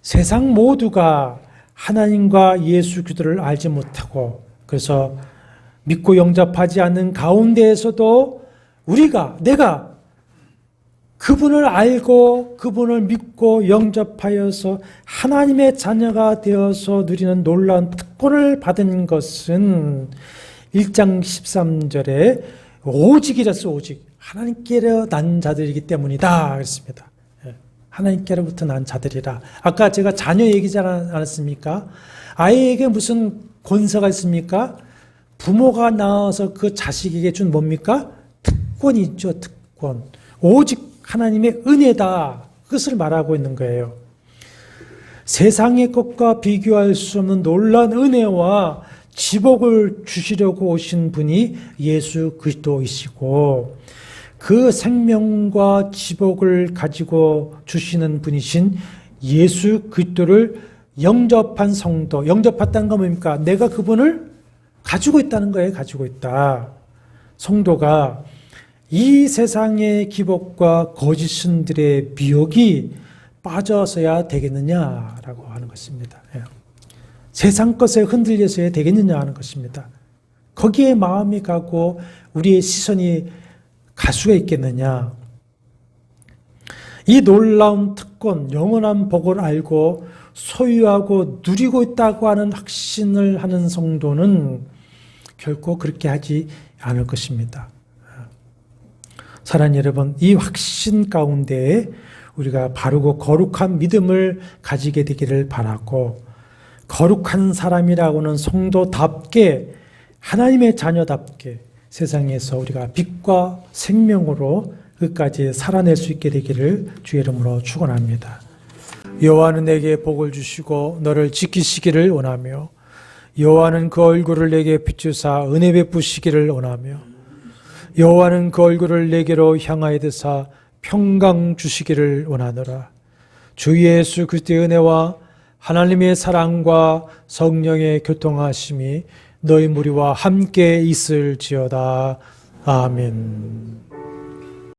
세상 모두가 하나님과 예수 그리스도를 알지 못하고 그래서 믿고 영접하지 않는 가운데에서도 내가 그분을 알고 그분을 믿고 영접하여서 하나님의 자녀가 되어서 누리는 놀라운 특권을 받은 것은 1장 13절에 오직이라서 오직 하나님께로 난 자들이기 때문이다 그랬습니다. 하나님께로부터 난 자들이라. 아까 제가 자녀 얘기지 않았습니까? 아이에게 무슨 권세가 있습니까? 부모가 낳아서 그 자식에게 준 뭡니까? 특권이 있죠. 특권. 오직 하나님의 은혜다. 그것을 말하고 있는 거예요. 세상의 것과 비교할 수 없는 놀라운 은혜와 지복을 주시려고 오신 분이 예수 그리스도이시고 그 생명과 지복을 가지고 주시는 분이신 예수 그리스도를 영접한 성도. 영접했다는 건 뭡니까? 내가 그분을 가지고 있다는 거예요. 가지고 있다. 성도가 이 세상의 기복과 거짓 신들의 미혹이 빠져서야 되겠느냐라고 하는 것입니다. 세상 것에 흔들려서야 되겠느냐 하는 것입니다. 거기에 마음이 가고 우리의 시선이 갈 수가 있겠느냐. 이 놀라운 특권, 영원한 복을 알고 소유하고 누리고 있다고 하는 확신을 하는 성도는 결코 그렇게 하지 않을 것입니다. 사랑하는 여러분, 이 확신 가운데에 우리가 바르고 거룩한 믿음을 가지게 되기를 바라고, 거룩한 사람이라고는 성도답게, 하나님의 자녀답게 세상에서 우리가 빛과 생명으로 끝까지 살아낼 수 있게 되기를 주의 이름으로 축원합니다. 여호와는 내게 복을 주시고 너를 지키시기를 원하며, 여호와는 그 얼굴을 내게 비추사 은혜 베푸시기를 원하며, 여호와는 그 얼굴을 내게로 향하여 드사 평강 주시기를 원하노라. 주 예수 그리스도의 은혜와 하나님의 사랑과 성령의 교통하심이 너희 무리와 함께 있을지어다. 아멘.